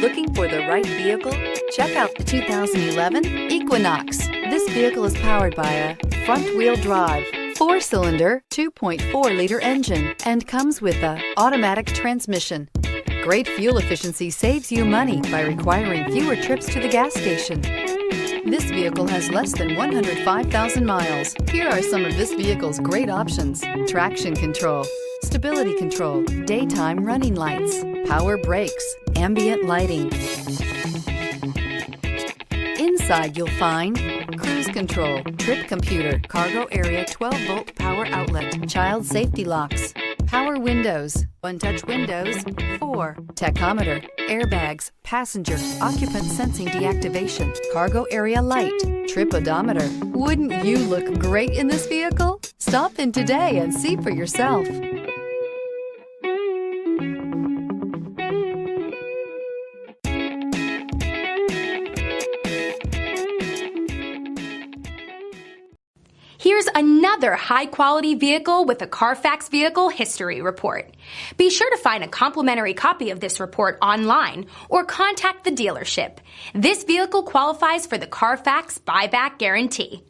Looking for the right vehicle? Check out the 2011 Equinox. This vehicle is powered by a front-wheel drive, 4-cylinder, 2.4-liter engine, and comes with an automatic transmission. Great fuel efficiency saves you money by requiring fewer trips to the gas station. This vehicle has less than 105,000 miles. Here are some of this vehicle's great options: traction control, stability control, daytime running lights, power brakes, ambient lighting. Inside you'll find cruise control, trip computer, cargo area 12-volt power outlet, child safety locks, power windows, one-touch windows, 4, tachometer, airbags, passenger, occupant sensing deactivation, cargo area light, trip odometer. Wouldn't you look great in this vehicle? Stop in today and see for yourself. Here's another high-quality vehicle with a Carfax Vehicle History Report. Be sure to find a complimentary copy of this report online or contact the dealership. This vehicle qualifies for the Carfax Buyback Guarantee.